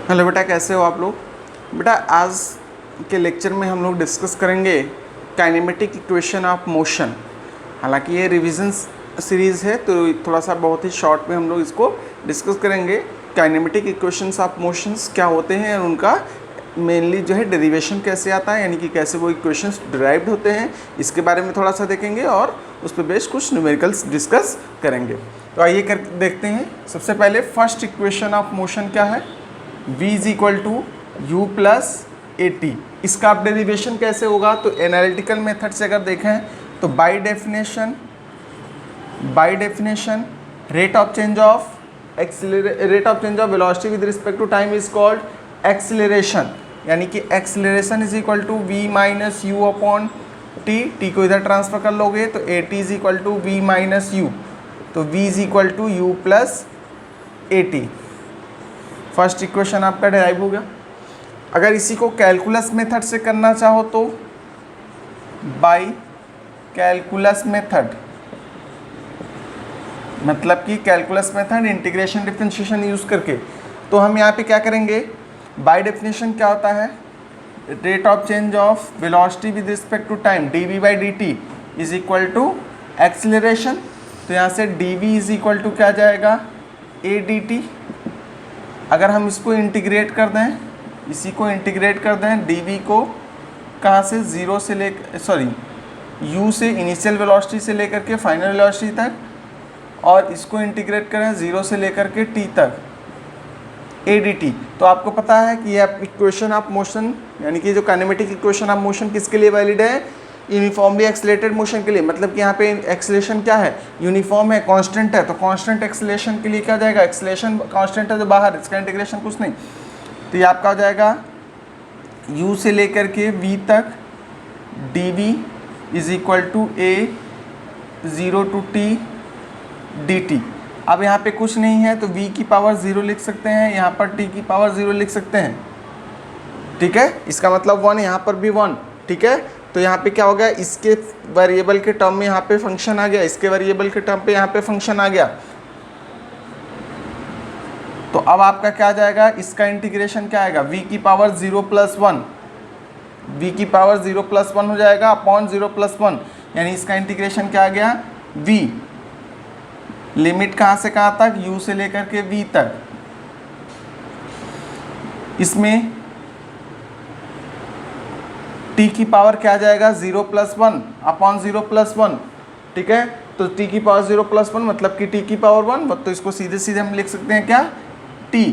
Hello बेटा, कैसे हो आप लोग। बेटा आज के लेक्चर में हम लोग डिस्कस करेंगे काइनेमेटिक इक्वेशन ऑफ मोशन। हालांकि ये रिवीजन सीरीज़ है तो थोड़ा सा बहुत ही शॉर्ट में हम लोग इसको डिस्कस करेंगे। काइनेमेटिक इक्वेशंस ऑफ मोशंस क्या होते हैं और उनका मेनली जो है डेरिवेशन कैसे आता है, यानी कि कैसे वो इक्वेशंस डिराइव्ड होते हैं, इसके बारे में थोड़ा सा देखेंगे और उस पर बेस्ड कुछ न्यूमेरिकल्स डिस्कस करेंगे। तो आइए कर देखते हैं। सबसे पहले फर्स्ट इक्वेशन ऑफ मोशन क्या है, v is equal to u plus a t. इसका आप डेरिवेशन कैसे होगा, तो एनालिटिकल मेथड से अगर देखें तो by definition rate of change of velocity with respect to time is called acceleration, यानी कि acceleration is equal to v minus u upon t को इधर ट्रांसफर कर लोगे तो a t is equal to v minus u, तो v is equal to u plus a t. First equation आपका derive हो गया। अगर इसी को कैलकुलस मेथड से करना चाहो तो बाय कैलकुलस मेथड, मतलब कि calculus method integration differentiation use करके, तो हम यहाँ पे क्या करेंगे, बाय डेफिनेशन क्या होता है, rate of change of velocity with respect to time d by d t is equal to acceleration. तो यहाँ से d v is equal to क्या जाएगा, ए डी टी। अगर हम इसको इंटीग्रेट कर दें, इसी को इंटीग्रेट कर दें, डी वी को कहाँ से, ज़ीरो से ले यू से इनिशियल वेलोसिटी से लेकर के फाइनल वेलोसिटी तक, और इसको इंटीग्रेट करें ज़ीरो से लेकर के टी तक, ए डी टी। तो आपको पता है कि यह इक्वेशन ऑफ मोशन, यानी कि जो काइनेमेटिक इक्वेशन ऑफ मोशन किसके लिए वैलिड है, यूनिफॉर्मली एक्सीलरेटेड मोशन के लिए। मतलब कि यहाँ पे एक्सीलरेशन क्या है, यूनिफॉर्म है, कांस्टेंट है, तो कांस्टेंट एक्सीलरेशन के लिए क्या जाएगा, एक्सीलरेशन कांस्टेंट है तो बाहर, इसका इंटीग्रेशन कुछ नहीं, तो ये आपका हो जाएगा u से लेकर के v तक d v is equal to a zero to t d t. अब यहाँ पे कुछ नहीं है तो v की पावर 0 लिख सकते हैं, यहाँ पर t की पावर 0 लिख सकते हैं, ठीक है। इसका मतलब 1, यहाँ पर भी 1, ठीक है। तो यहाँ पे क्या हो गया, इसके वेरिएबल के टर्म में यहाँ पे फंक्शन आ गया, इसके वेरिएबल के टर्म पे यहाँ पे फंक्शन आ गया। तो अब आपका क्या जाएगा, इसका इंटीग्रेशन क्या आएगा, v की पावर 0 प्लस 1, v की पावर 0 प्लस 1 हो जाएगा अपॉन 0 प्लस 1, यानी इसका इंटीग्रेशन क्या आ गया, v लिमिट कहाँ से कहाँ तक, u से लेकर के v तक। इसमें t की पावर क्या जाएगा, 0 प्लस 1 अपॉन 0 प्लस 1, ठीक है। तो t की पावर 0 प्लस 1 मतलब कि t की पावर 1, तो इसको सीधे सीधे हम लिख सकते हैं क्या, t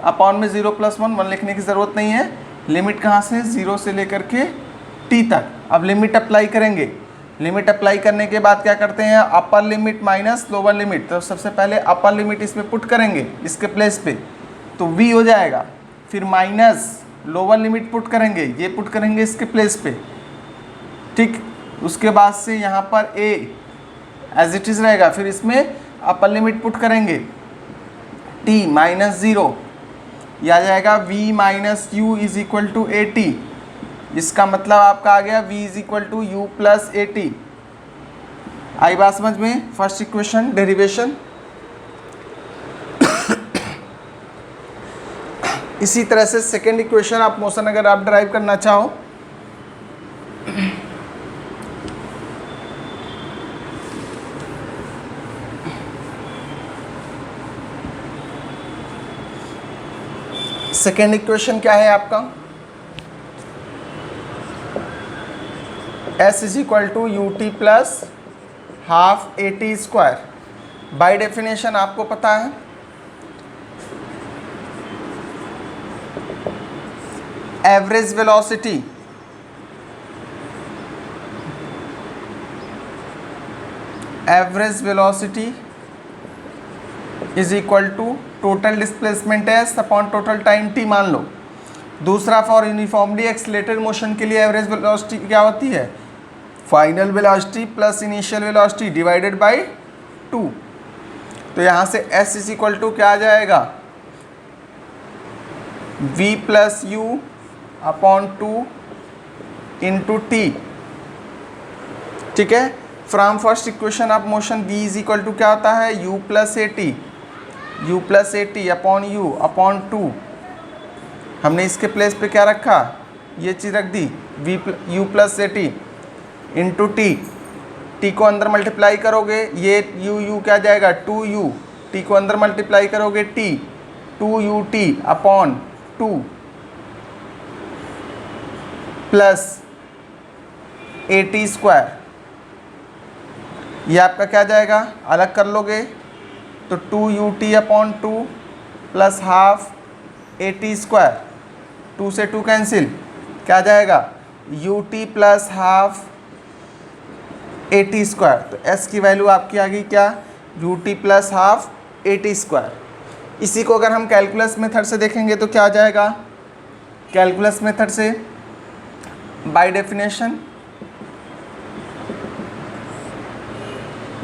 अपॉन में 0 प्लस 1 लिखने की ज़रूरत नहीं है। लिमिट कहाँ से, 0 से लेकर के t तक। अब लिमिट अप्लाई करेंगे, लिमिट अप्लाई करने के बाद क्या करते हैं, upper limit minus lower limit. तो सबसे पहले अपर लिमिट इसमें पुट करेंगे, इसके प्लेस पे, तो v हो जाएगा, फिर माइनस लोअर लिमिट पुट करेंगे, ये पुट करेंगे इसके प्लेस पे, ठीक। उसके बाद से यहाँ पर a एज इट इज़ रहेगा, फिर इसमें अपर लिमिट पुट करेंगे, t माइनस 0, यह आ जाएगा v minus u is equal to a t. इसका मतलब आपका आ गया v is equal to u plus a t. आई बात समझ में, फर्स्ट इक्वेशन डेरिवेशन। इसी तरह से सेकेंड इक्वेशन ऑफ मोशन अगर आप ड्राइव करना चाहो, सेकेंड इक्वेशन क्या है आपका, s is equal to u t plus half a t square. By definition आपको पता है, average velocity is equal to total displacement s upon total time t मान लो। दूसरा, फॉर यूनिफॉर्मली एक्सीलरेटेड मोशन के लिए एवरेज वेलोसिटी क्या होती है, final velocity plus initial velocity divided by 2। तो यहाँ से s इज इक्वल टू क्या आ जाएगा, v plus u upon 2 into t, ठीक है। From first equation of motion v is equal to क्या होता है, u plus a t upon u upon 2 हमने इसके प्लेस पे क्या रखा, ये चीज़ रख दी u plus a T into T को अंदर मल्टीप्लाई करोगे, ये u क्या जाएगा 2u, टी को अंदर मल्टीप्लाई करोगे t 2ut upon 2 plus a t square, ये आपका क्या जाएगा, अलग कर लोगे तो 2ut upon 2 plus half a t square, 2 से 2 कैंसिल, क्या जाएगा ut plus half a t square. तो s की वैल्यू आपकी आ गई क्या, ut plus half a t square. इसी को अगर हम कैलकुलस मेथड से देखेंगे तो क्या आ जाएगा, कैलकुलस मेथड से by definition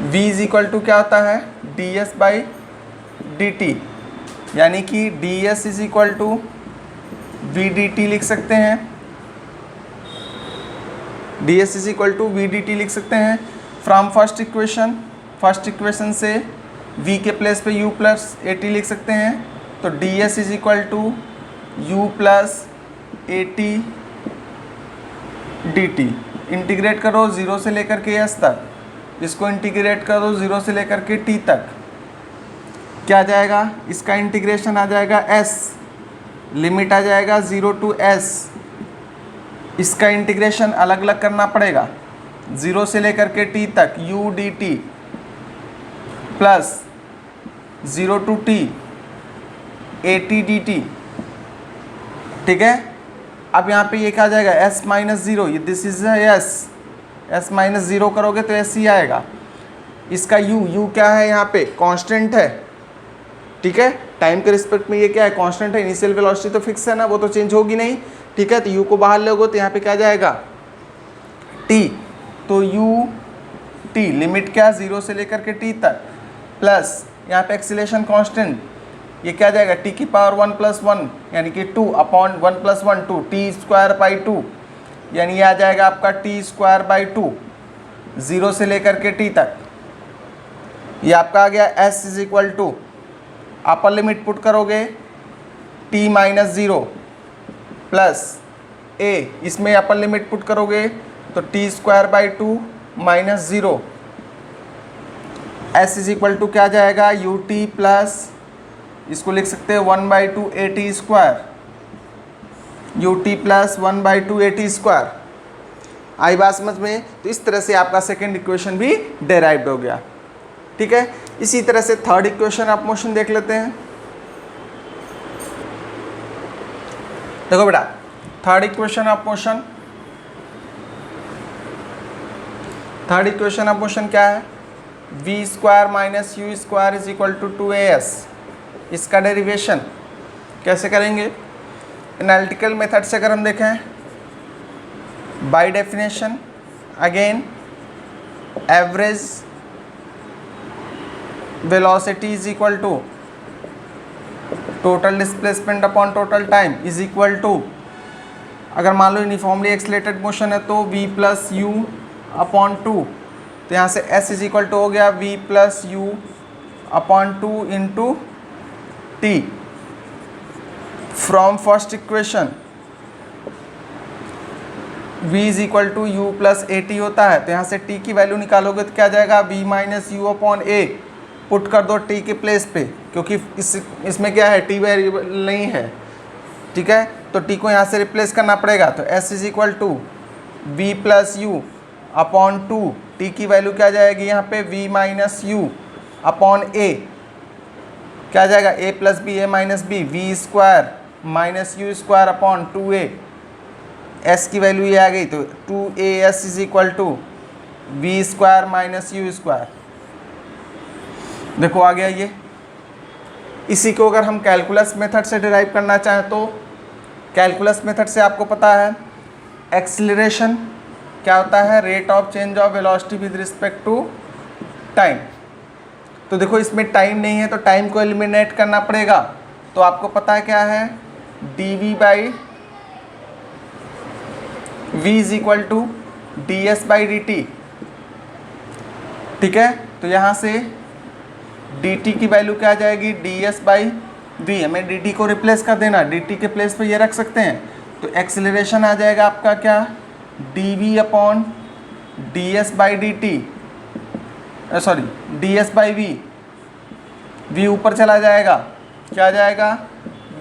v is equal to क्या होता है ds बाई dt, यानी कि ds is equal to v dt लिख सकते हैं, ds is equal to v dt लिख सकते हैं फ्रॉम फर्स्ट इक्वेशन से v के प्लेस पे u प्लस ए टी लिख सकते हैं, तो ds is equal to u plus a t d t. Integrate करो 0 से लेकर के s तक, इसको इंटीग्रेट करो 0 से लेकर के t तक, क्या जाएगा, इसका इंटीग्रेशन आ जाएगा s, लिमिट आ जाएगा 0 टू s, इसका इंटीग्रेशन अलग अलग करना पड़ेगा 0 से लेकर के t तक u d t plus 0 to t a t d t, ठीक है। अब यहाँ पे ये क्या आ जाएगा s माइनस 0, ये दिस इज s माइनस 0 करोगे तो s ही आएगा। इसका u क्या है, यहाँ पे कांस्टेंट है, ठीक है, टाइम के रिस्पेक्ट में ये क्या है कांस्टेंट है, इनिशियल वेलोसिटी तो फिक्स है ना, वो तो चेंज होगी नहीं, ठीक है। तो u को बाहर लोगे तो यहाँ पे क्या जाएगा t, तो u t लिमिट क्या 0 से लेकर के t तक प्लस यहाँ पे एक्सीलरेशन कांस्टेंट, ये क्या जाएगा t की पावर 1 प्लस 1 यानी कि 2 upon 1 plus 1 2 T square by 2, यानी ये आ जाएगा आपका टी स्क्वायर बाई 2 0 से लेकर के t तक। ये आपका आ गया s is equal to upper limit put करोगे t माइनस 0 प्लस a, इसमें अपर लिमिट पुट करोगे तो t square by 2 minus 0, s is equal to क्या जाएगा ut प्लस, इसको लिख सकते हैं 1 by 2 a t square, ut plus 1 by 2 a t square. आई बात समझ में, तो इस तरह से आपका सेकेंड इक्वेशन भी डेराइव्ड हो गया, ठीक है। इसी तरह से थर्ड इक्वेशन ऑफ मोशन देख लेते हैं। देखो बेटा, थर्ड इक्वेशन ऑफ मोशन क्या है, v square minus u square is equal to 2as। इसका डेरिवेशन कैसे करेंगे, एनालिटिकल मेथड से अगर हम देखें, by definition again average velocity is equal to total displacement upon total time is equal to, अगर मान लो यूनिफॉर्मली एक्सलेटेड मोशन है तो v प्लस यू अपॉन 2, तो यहाँ से s इज इक्वल टू हो गया v plus u upon 2 into t. From first equation v is equal to u plus a t होता है, तो यहाँ से t की वैल्यू निकालोगे तो क्या जाएगा v माइनस यू अपॉन ए, पुट कर दो t के प्लेस पे, क्योंकि इसमें क्या है t वेरिएबल नहीं है, ठीक है, तो t को यहाँ से रिप्लेस करना पड़ेगा। तो s is equal to v plus u upon 2, t की वैल्यू क्या जाएगी यहाँ पे v minus u upon a, क्या जाएगा a plus b a minus b, v square minus u square upon 2a, s की वैल्यू ये आ गई, तो 2as is equal to v square minus u square. देखो आ गया ये। इसी को अगर हम कैलकुलस मेथड से डिराइव करना चाहें तो कैलकुलस मेथड से आपको पता है एक्सीलरेशन क्या होता है, rate of change of velocity with respect to time. तो देखो इसमें टाइम नहीं है तो टाइम को एलिमिनेट करना पड़ेगा, तो आपको पता है क्या है dv by v is equal to ds by dt, ठीक है। तो यहाँ से dt की वैल्यू क्या आ जाएगी ds बाई v, हमें dt को रिप्लेस कर देना, dt के प्लेस पे ये रख सकते हैं, तो एक्सेलरेशन आ जाएगा आपका क्या, dv upon ds by dt, sorry ds by v, v ऊपर चला जाएगा, क्या आ जाएगा,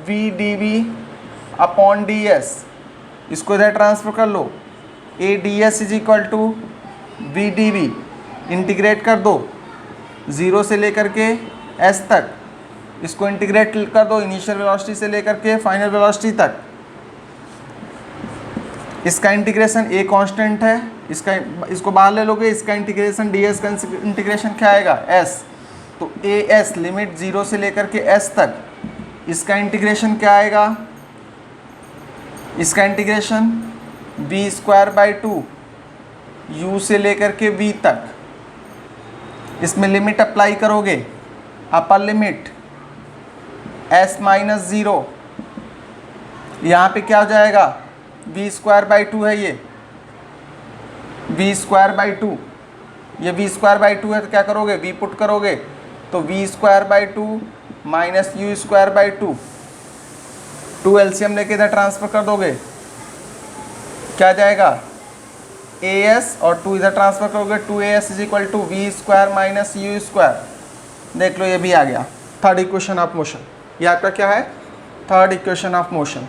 v dv अपॉन ds, इसको इधर ट्रांसफर कर लो, a ds is equal to v dv, integrate कर दो 0 से लेकर के s तक, इसको इंटीग्रेट कर दो इनिशियल वेलोसिटी से लेकर के फाइनल वेलोसिटी तक, इसका इंटीग्रेशन a कांस्टेंट है, इसको बाहर ले लोगे, इसका इंटीग्रेशन ds का इंटीग्रेशन क्या आएगा s, तो as लिमिट 0 से लेकर के s तक, इसका इंटीग्रेशन क्या आएगा, इसका integration v square by 2 u से लेकर के v तक, इसमें लिमिट अप्लाई करोगे, अपर लिमिट s माइनस 0, यहाँ पे क्या हो जाएगा, v स्क्वायर बाई 2 है ये, v स्क्वायर बाई 2, ये v स्क्वायर बाई 2 है तो क्या करोगे, v पुट करोगे, तो v square by 2 minus u square by 2 LCM लेके इधर ट्रांसफर कर दोगे, क्या जाएगा, as और 2 इधर ट्रांसफर करोगे, 2as is equal to v square minus u square, देख लो ये भी आ गया, थर्ड इक्वेशन ऑफ मोशन, ये आपका क्या है, थर्ड इक्वेशन ऑफ मोशन।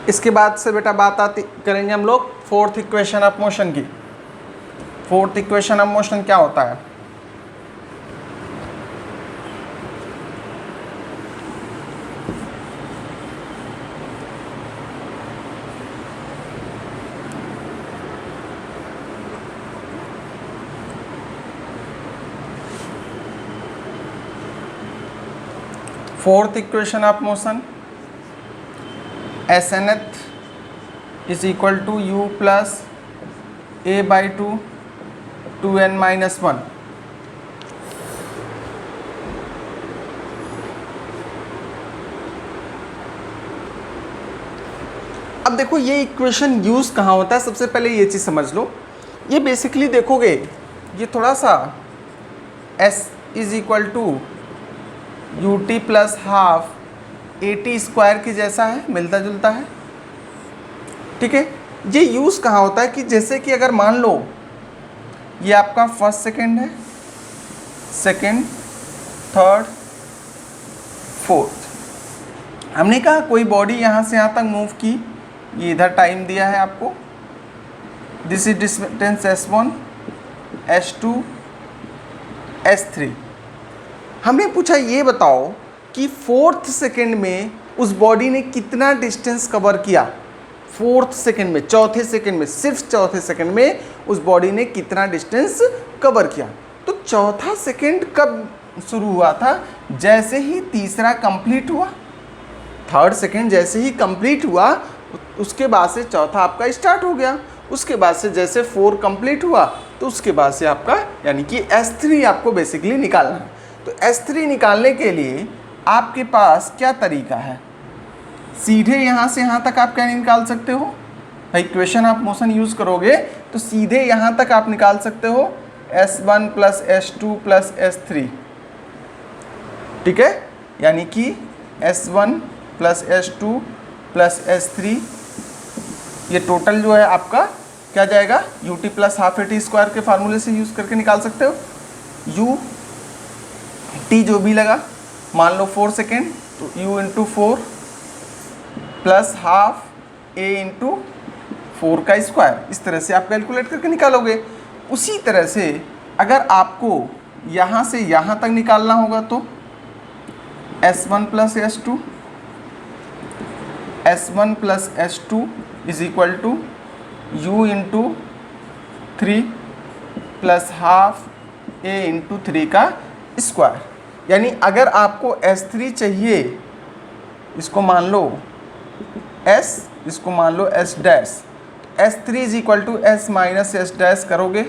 इसके बाद से बेटा बात आती करेंगे हम लोग फोर्थ इक्वेशन ऑफ मोशन की। फोर्थ इक्वेशन ऑफ मोशन क्या होता है, fourth equation of motion SNth is equal to u plus a by 2n minus 1। अब देखो ये इक्वेशन यूज कहाँ होता है, सबसे पहले ये चीज़ समझ लो, ये बेसिकली देखोगे ये थोड़ा सा s is equal to u t plus half a t square की जैसा है, मिलता जुलता है, ठीक है। ये यूज़ कहाँ होता है कि जैसे कि अगर मान लो ये आपका फर्स्ट सेकंड है, सेकंड, थर्ड, फोर्थ, हमने कहा कोई बॉडी यहाँ से यहाँ तक मूव की, ये इधर टाइम दिया है आपको, this is distance s1, s2, s3। हमने पूछा ये बताओ कि फोर्थ सेकंड में उस बॉडी ने कितना डिस्टेंस कवर किया, फोर्थ सेकंड में, चौथे सेकंड में, सिर्फ चौथे सेकंड में उस बॉडी ने कितना डिस्टेंस कवर किया। तो चौथा सेकंड कब शुरू हुआ था, जैसे ही तीसरा कंप्लीट हुआ, थर्ड सेकंड जैसे ही कंप्लीट हुआ उसके बाद से चौथा आपका स्टार्ट हो गया, उसके बाद से जैसे 4 कंप्लीट हुआ तो उसके बाद से आपका यानी कि S3 आपको बेसिकली निकालना है। तो S3 निकालने के लिए आपके पास क्या तरीका है, सीधे यहाँ से यहाँ तक आप क्या निकाल सकते हो, इक्वेशन ऑफ मोशन यूज़ करोगे तो सीधे यहाँ तक आप निकाल सकते हो S1 plus S2 plus S3, ठीक है, यानी कि S1 plus S2 plus S3, ये टोटल जो है आपका क्या जाएगा, you t plus half a t square के फार्मूले से यूज़ करके निकाल सकते हो। यू टी जो भी लगा, मान लो 4 सेकेंड, तो u into 4 plus half a into 4 का स्क्वायर, इस तरह से आप कैलकुलेट करके निकालोगे। उसी तरह से अगर आपको यहाँ से यहाँ तक निकालना होगा तो S1 plus S2, S1 plus S2 is equal to u into 3 plus half a into 3 का स्क्वायर। यानी अगर आपको S3 चाहिए, इसको मान लो S, इसको मान लो S dash, S3 is equal to S minus S dash करोगे,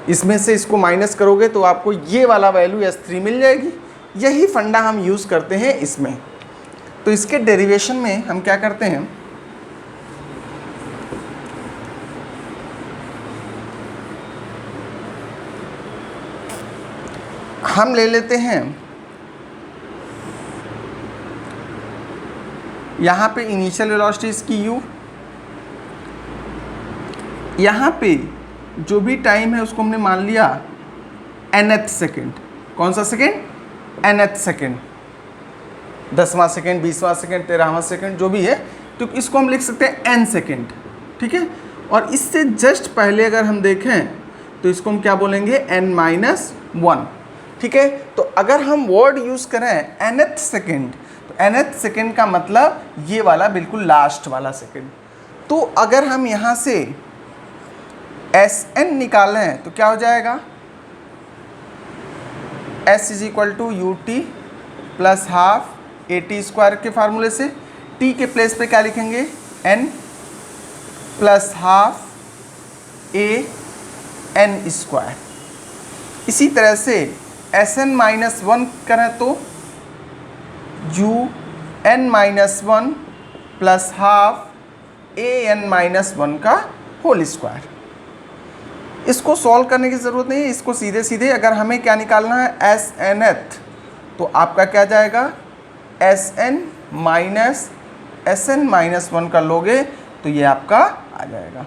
इसमें से इसको माइनस करोगे तो आपको ये वाला वैल्यू S3 मिल जाएगी। यही फंडा हम यूज़ करते हैं इसमें। तो इसके डेरिवेशन में हम क्या करते हैं, हम ले लेते हैं यहाँ पे इनिशियल वेलोसिटी इसकी u, यहाँ पे जो भी टाइम है उसको हमने मान लिया nth सेकेंड। कौन सा सेकेंड? nth सेकेंड, 10वां सेकेंड, 20वां सेकेंड, 13वां सेकेंड, जो भी है, तो इसको हम लिख सकते हैं n सेकेंड। ठीक है, और इससे जस्ट पहले अगर हम देखें तो इसको हम क्या बोलेंगे? n-1। ठीक है, तो अगर हम वर्ड यूज़ करें nth सेकेंड, तो nth सेकेंड का मतलब ये वाला बिल्कुल लास्ट वाला सेकेंड। तो अगर हम यहाँ से Sn निकालें तो क्या हो जाएगा? S is equal to u t plus half a t square के फार्मूले से। t के प्लेस पे क्या लिखेंगे? n plus half a n square. इसी तरह से Sn माइनस 1 करें तो u n minus 1 plus half a n minus 1 का होल स्क्वायर। इसको सॉल्व करने की ज़रूरत नहीं है, इसको सीधे सीधे अगर हमें क्या निकालना है? Snth, तो आपका क्या जाएगा? Sn माइनस 1 कर लोगे तो ये आपका आ जाएगा।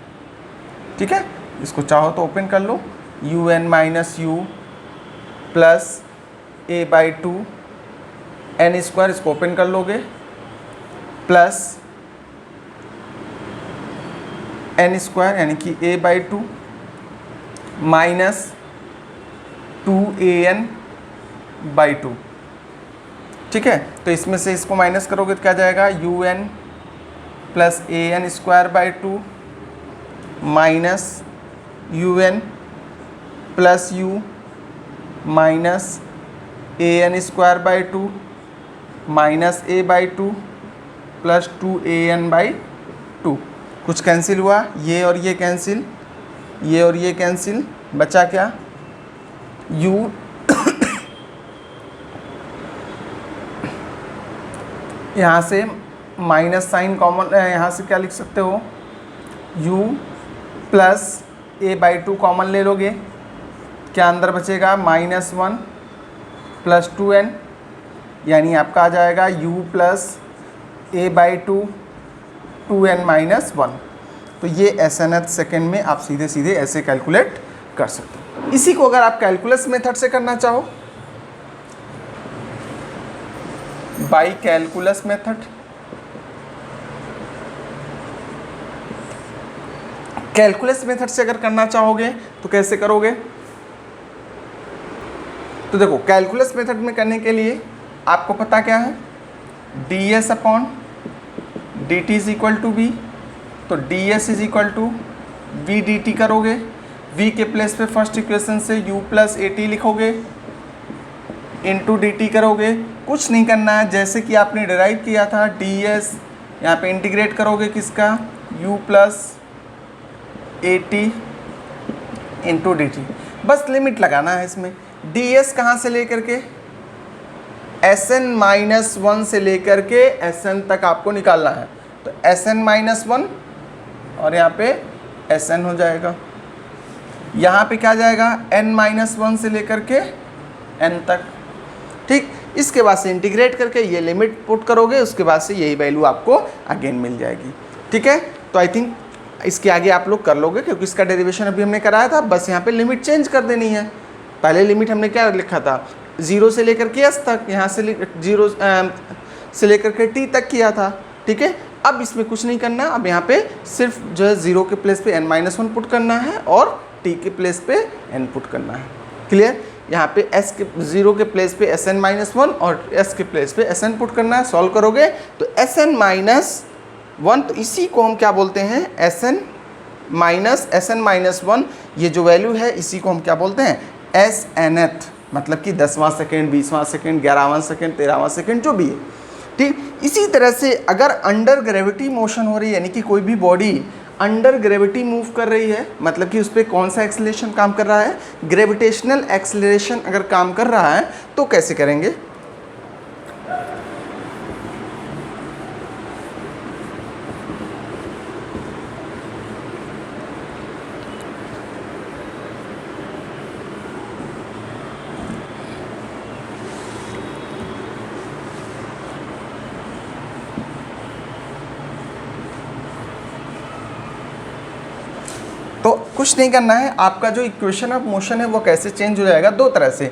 ठीक है, इसको चाहो तो ओपन कर लो, un minus u plus a by two n square, इसको ओपन कर लोगे, प्लस एन स्क्वायर यानी कि a by two minus 2an by two. ठीक है, तो इसमें से इसको माइनस करोगे तो क्या जाएगा? un plus a n square by two minus un plus u minus a n square by two minus a by two plus 2an by two. कुछ कैंसिल हुआ, ये और ये कैंसिल, ये और ये कैंसिल, बचा क्या? u यहाँ से माइनस साइन कॉमन, यहाँ से क्या लिख सकते हो? u plus a by two common ले लोगे, क्या अंदर बचेगा? -1 प्लस 2n, यानी आपका आ जाएगा u plus a by to 2n minus 1। तो ये Snth सेकेंड में आप सीधे सीधे ऐसे कैलकुलेट कर सकते हो। इसी को अगर आप कैलकुलस मेथड से करना चाहो, by calculus method, calculus method से अगर करना चाहोगे तो कैसे करोगे? तो देखो, कैलकुलस मेथड में करने के लिए आपको पता क्या है? ds upon dt is equal to v, तो ds is equal to v dt करोगे, v के प्लेस पे फर्स्ट इक्वेशन से u प्लस ए टी लिखोगे, इंटू डी टी करोगे। कुछ नहीं करना है, जैसे कि आपने डिराइव किया था ds, यहाँ पे इंटीग्रेट करोगे किसका? u plus a T into d T. बस लिमिट लगाना है इसमें। ds कहाँ से लेकर के? Sn माइनस 1 से लेकर के Sn तक आपको निकालना है, तो Sn माइनस 1 और यहाँ पे Sn हो जाएगा। यहाँ पे क्या जाएगा? n माइनस 1 से लेकर के n तक। ठीक, इसके बाद से इंटीग्रेट करके ये लिमिट पुट करोगे, उसके बाद से यही वैल्यू आपको अगेन मिल जाएगी। ठीक है, तो आई थिंक इसके आगे आप लोग कर लोगे, क्योंकि इसका डेरिवेशन अभी हमने कराया था। बस यहाँ पे लिमिट चेंज कर देनी है। पहले लिमिट हमने क्या लिखा था? 0 से लेकर के s तक, यहाँ से 0 से लेकर के t तक किया था। ठीक है, अब इसमें कुछ नहीं करना, अब यहाँ पे सिर्फ जो है 0 के प्लेस पे n-1 पुट करना है और t के प्लेस पे n पुट करना है। क्लियर? यहाँ पे s के 0 के प्लेस पे Sn-1 और s के प्लेस पे Sn पुट करना है। सॉल्व करोगे तो Sn-1, तो इसी को हम क्या बोलते हैं? Sn-1, ये जो वैल्यू है इसी को हम क्या बोलते हैं? Snth, मतलब कि 10वां सेकेंड, 20वां सेकेंड, 11वां सेकेंड, 13वां सेकेंड, जो भी है। ठीक, इसी तरह से अगर अंडर ग्रेविटी मोशन हो रही है, यानी कि कोई भी बॉडी अंडर ग्रेविटी मूव कर रही है, मतलब कि उस पर कौन सा एक्सेलरेशन काम कर रहा है? ग्रेविटेशनल एक्सेलरेशन अगर काम कर रहा है तो कैसे करेंगे? कुछ नहीं करना है, आपका जो इक्वेशन ऑफ मोशन है वो कैसे चेंज हो जाएगा, दो तरह से।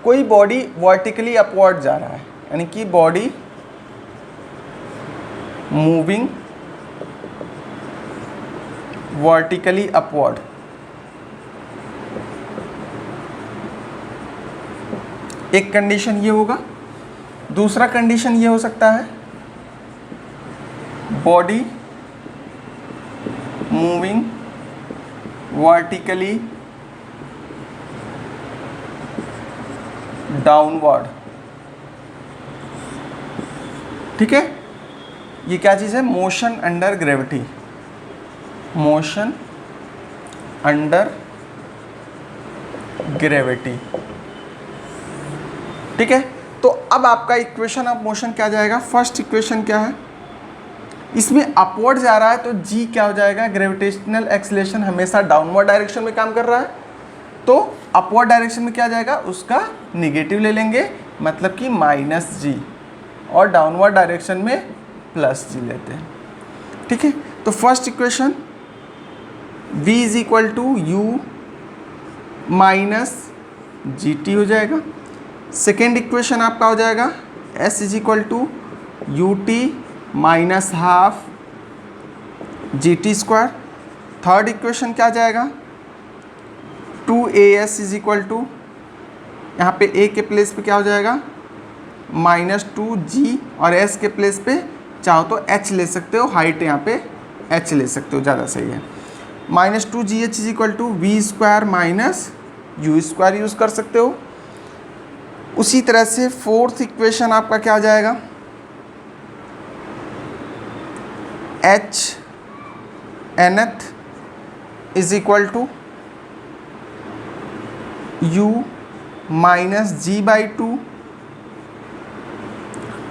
कोई बॉडी वर्टिकली अपवर्ड जा रहा है, यानी कि बॉडी मूविंग वर्टिकली अपवर्ड, एक कंडीशन ये होगा। दूसरा कंडीशन ये हो सकता है बॉडी मूविंग वर्टिकली डाउनवर्ड। ठीक है, ये क्या चीज़ है, motion under gravity, motion under gravity. ठीक है, तो अब आपका इक्वेशन ऑफ मोशन क्या जाएगा, फर्स्ट इक्वेशन क्या है, इसमें अपवर्ड जा रहा है तो जी क्या हो जाएगा, ग्रेविटेशनल एक्सीलरेशन हमेशा डाउनवर्ड डायरेक्शन में काम कर रहा है, तो अपवर्ड डायरेक्शन में क्या जाएगा, उसका निगेटिव ले लेंगे, मतलब कि माइनस जी, और डाउनवर्ड डायरेक्शन में प्लस जी लेते हैं। ठीक है, तो first equation v is equal to u minus g t हो जाएगा। सेकेंड इक्वेशन आपका हो जाएगा s is equal to u t minus half g t square. Third equation क्या जाएगा, 2as इज इक्वल टू, यहाँ पे a के प्लेस पे क्या हो जाएगा, -2g, और s के प्लेस पे चाहो तो h ले सकते हो, हाइट यहाँ पे h ले सकते हो, ज़्यादा सही है। -2gh is equal to v square minus u square use कर सकते हो। उसी तरह से फोर्थ इक्वेशन आपका क्या आ जाएगा, h nth is equal to u minus g by two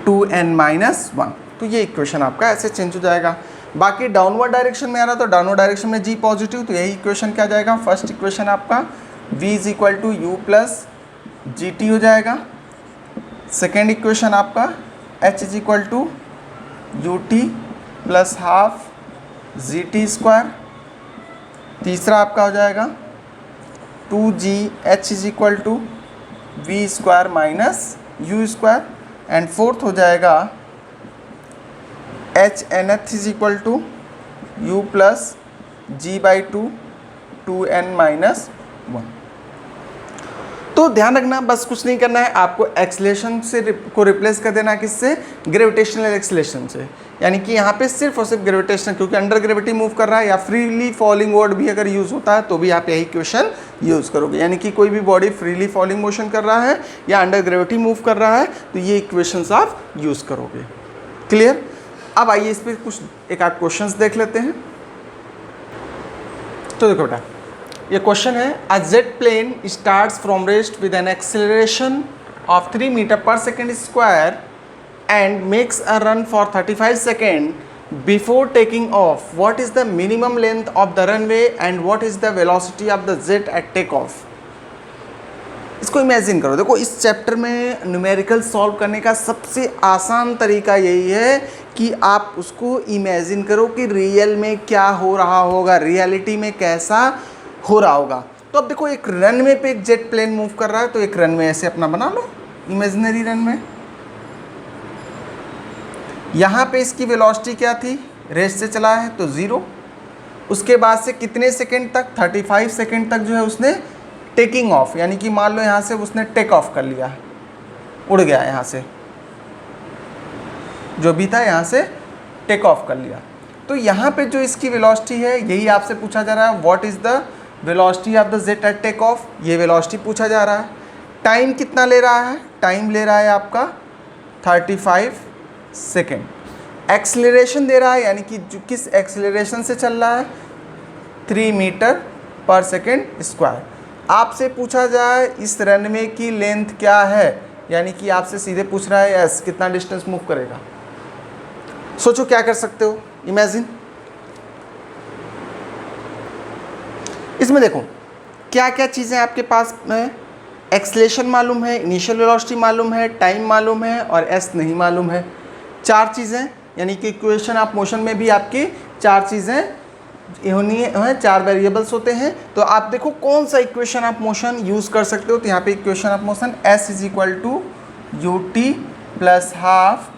2n-1। तो ये इक्वेशन आपका ऐसे चेंज हो जाएगा। बाकी डाउनवर्ड डायरेक्शन में आ रहा तो डाउनवर्ड डायरेक्शन में g पॉजिटिव, तो यही इक्वेशन क्या जाएगा, फर्स्ट इक्वेशन आपका v is equal to u plus g t हो जाएगा। सेकेंड इक्वेशन आपका h is equal to u t plus half g t square. तीसरा आपका हो जाएगा 2gh is equal to v square minus u square. And fourth हो जाएगा h nth is equal to u plus g by two 2n-1। तो ध्यान रखना, बस कुछ नहीं करना है, आपको एक्सीलरेशन से को रिप्लेस कर देना, किससे, ग्रेविटेशनल एक्सीलरेशन से। यानी कि यहाँ पे सिर्फ और सिर्फ ग्रेविटेशन, क्योंकि अंडर ग्रेविटी मूव कर रहा है, या फ्रीली फॉलिंग वर्ड भी अगर यूज़ होता है तो भी आप यही क्वेश्चन यूज़ करोगे। यानी कि कोई भी बॉडी फ्रीली फॉलिंग मोशन कर रहा है या अंडर ग्रेविटी मूव कर रहा है तो ये इक्वेशंस आप यूज़ करोगे। क्लियर। अब आइए इस पर कुछ एक आध क्वेश्चंस देख लेते हैं। तो देखो बेटा, ये क्वेश्चन है, a jet plane starts from rest with an acceleration of 3 metre per second square and makes a run for 35 seconds before taking off. What is the minimum length of the runway and what is the velocity of the jet at takeoff? इसको imagine करो। देखो, इस chapter में numerical solve करने का सबसे आसान तरीका यही है कि आप उसको इमेजिन करो कि रियल में क्या हो रहा होगा, रियलिटी में कैसा हो रहा होगा। तो अब देखो, एक रनवे पे एक जेट प्लेन मूव कर रहा है, तो एक रनवे ऐसे अपना बना लो, इमेजिनरी रनवे। यहाँ पे इसकी वेलोसिटी क्या थी, रेस से चला है तो 0। उसके बाद से कितने सेकंड तक, 35 सेकंड तक जो है उसने टेकिंग ऑफ, यानी कि मान लो यहाँ से उसने टेक ऑफ कर लिया, उड़ गया यहाँ से, जो भी था यहाँ से टेक ऑफ कर लिया। तो यहाँ पे जो इसकी वेलोसिटी है यही आपसे पूछा जा रहा है, what is the velocity of the jet at take off, ये वेलोसिटी पूछा जा रहा है। टाइम कितना ले रहा है, टाइम ले रहा है आपका 35 सेकेंड। एक्सीलरेशन दे रहा है, यानी कि जो किस एक्सीलरेशन से चल रहा है, 3 मीटर पर सेकेंड स्क्वायर। आपसे पूछा जाए इस रनवे की लेंथ क्या है, यानी कि आपसे सीधे पूछ रहा है एस कितना डिस्टेंस मूव करेगा। सोचो क्या कर सकते हो, इमेजिन। इसमें देखो क्या क्या चीज़ें आपके पास है, एक्सीलरेशन मालूम है, इनिशियल वेलोसिटी मालूम है, टाइम मालूम है और एस नहीं मालूम है। 4 चीज़ें, यानी कि इक्वेशन ऑफ मोशन में भी आपकी 4 चीज़ें चार वेरिएबल्स होते हैं। तो आप देखो कौन सा इक्वेशन ऑफ मोशन यूज़ कर सकते हो। तो यहाँ पे equation of motion s is equal to u t plus half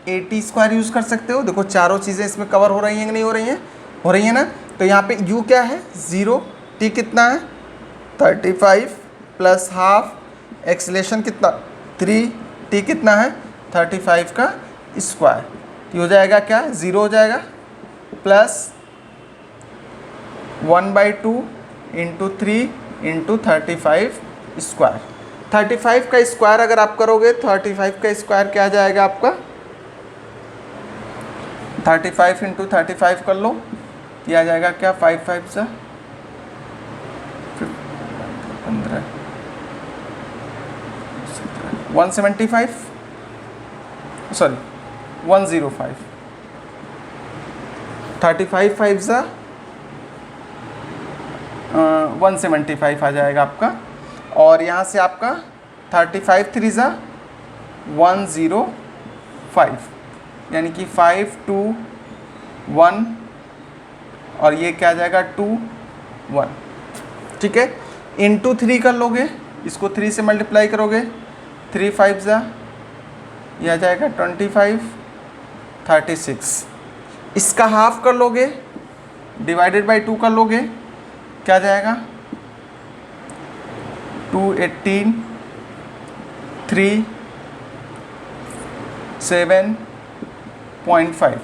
a t square use कर सकते हो। देखो चारों चीज़ें इसमें कवर हो रही हैं कि नहीं हो रही हैं, हो रही है ना। तो यहाँ पे u क्या है 0, t कितना है 35 प्लस हाफ एक्सीलरेशन कितना 3, t कितना है 35 का स्क्वायर। तो हो जाएगा क्या 0 हो जाएगा प्लस 1/2 इंटू 3 इंटू 35 स्क्वायर। 35 का स्क्वायर अगर आप करोगे 35 का स्क्वायर क्या आ जाएगा आपका 35 इंटू 35 कर लो, ये आ जाएगा क्या 5 5 से 15 175 सॉरी 105 35 5 सा 175 आ जाएगा आपका। और यहाँ से आपका 35 3 सा 105 यानी कि 5 2 1 और ये क्या आ जाएगा 2 1, ठीक है। इंटू 3 कर लोगे, इसको 3 से मल्टीप्लाई करोगे 3 5 ज़ा ये आ जाएगा 25 36। इसका हाफ कर लोगे डिवाइडेड बाई 2 कर लोगे क्या जाएगा 218 3 7.5।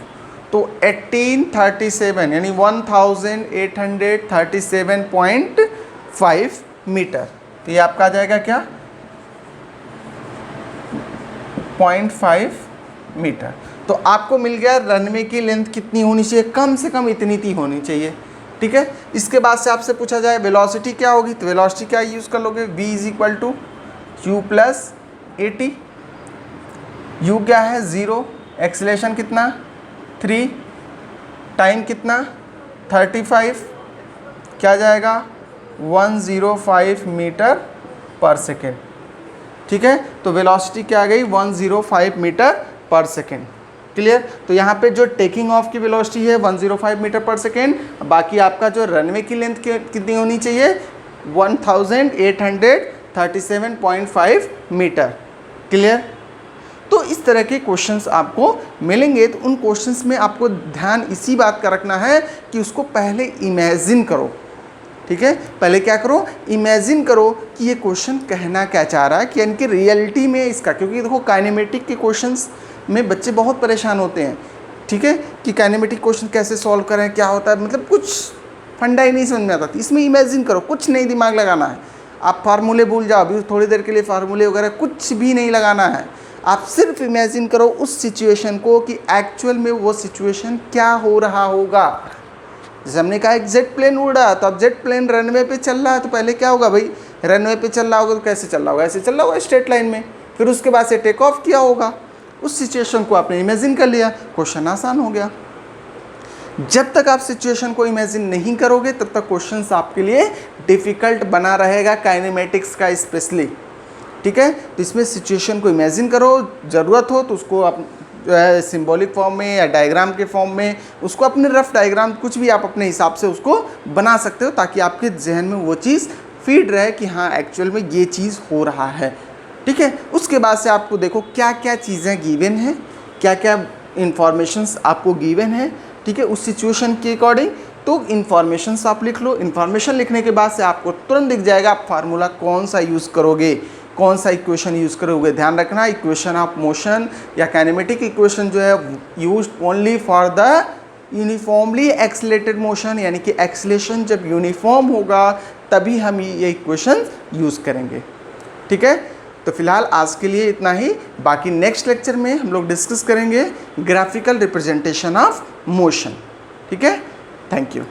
तो 1837 यानी 1837.5 मीटर। तो ये आपका आ जाएगा क्या 0.5 मीटर। तो आपको मिल गया रनवे की लेंथ कितनी होनी चाहिए, कम से कम इतनी ती होनी चाहिए, ठीक है। इसके बाद से आपसे पूछा जाए वेलोसिटी क्या होगी, तो वेलोसिटी क्या यूज़ कर लोगे v is equal to u plus a t. U क्या है 0, एक्सीलरेशन कितना 3, टाइम कितना 35, क्या जाएगा 105 मीटर पर सेकेंड, ठीक है। तो वेलोसिटी क्या आ गई 105 मीटर पर सेकेंड, क्लियर। तो यहाँ पे जो टेकिंग ऑफ की वेलोसिटी है 105 मीटर पर सेकेंड, बाकी आपका जो रनवे की लेंथ कितनी होनी चाहिए 1837.5 मीटर, क्लियर। तो इस तरह के क्वेश्चंस आपको मिलेंगे। तो उन क्वेश्चंस में आपको ध्यान इसी बात का रखना है कि उसको पहले इमेजिन करो, ठीक है। पहले क्या करो इमेजिन करो कि ये क्वेश्चन कहना क्या चाह रहा है, कि यानी कि रियलिटी में इसका, क्योंकि देखो काइनेमेटिक के क्वेश्चंस में बच्चे बहुत परेशान होते हैं, ठीक है, कि काइनेमेटिक क्वेश्चन कैसे सॉल्व करें, क्या होता है, मतलब कुछ फंडा ही नहीं समझ में आता। इसमें इमेजिन करो, कुछ नहीं दिमाग लगाना है, आप फार्मूले भूल जाओ, अभी थोड़ी देर के लिए फार्मूले वगैरह कुछ भी नहीं लगाना है। आप सिर्फ इमेजिन करो उस सिचुएशन को कि एक्चुअल में वो सिचुएशन क्या हो रहा होगा। जैसे हमने कहा एक जेट प्लेन उड़ रहा है, तो अब जेट प्लेन रनवे पे चल रहा है, तो पहले क्या होगा भाई, रनवे पे चल रहा होगा तो कैसे चल रहा होगा, ऐसे चल रहा होगा स्ट्रेट लाइन में, फिर उसके बाद से टेक ऑफ किया होगा। उस सिचुएशन को आपने इमेजिन कर लिया, क्वेश्चन आसान हो गया। जब तक आप सिचुएशन को इमेजिन नहीं करोगे तब तक क्वेश्चंस आपके लिए डिफ़िकल्ट बना रहेगा, काइनेमेटिक्स का स्पेशली, ठीक है। तो इसमें सिचुएशन को इमेजिन करो, ज़रूरत हो तो उसको आप जो है सिंबॉलिक फॉर्म में या डायग्राम के फॉर्म में उसको अपने रफ डायग्राम कुछ भी आप अपने हिसाब से उसको बना सकते हो, ताकि आपके जहन में वो चीज़ फीड रहे कि हाँ एक्चुअल में ये चीज़ हो रहा है, ठीक है। उसके बाद से आपको देखो क्या क्या चीज़ें गिवन हैं, क्या क्या इन्फॉर्मेशंस आपको गिवन है, ठीक है, उस सिचुएशन के अकॉर्डिंग। तो इन्फॉर्मेशंस आप लिख लो, इन्फॉर्मेशन लिखने के बाद से आपको तुरंत दिख जाएगा आप फार्मूला कौन सा यूज़ करोगे, कौन सा इक्वेशन यूज़ करोगे। ध्यान रखना इक्वेशन ऑफ मोशन या काइनेमेटिक इक्वेशन जो है use only for the uniformly accelerated motion, यानी कि एक्सीलरेशन जब यूनिफॉर्म होगा तभी हम ये इक्वेशन यूज़ करेंगे, ठीक है। तो फिलहाल आज के लिए इतना ही, बाकी नेक्स्ट लेक्चर में हम लोग डिस्कस करेंगे ग्राफिकल रिप्रेजेंटेशन ऑफ मोशन, ठीक है। Thank you.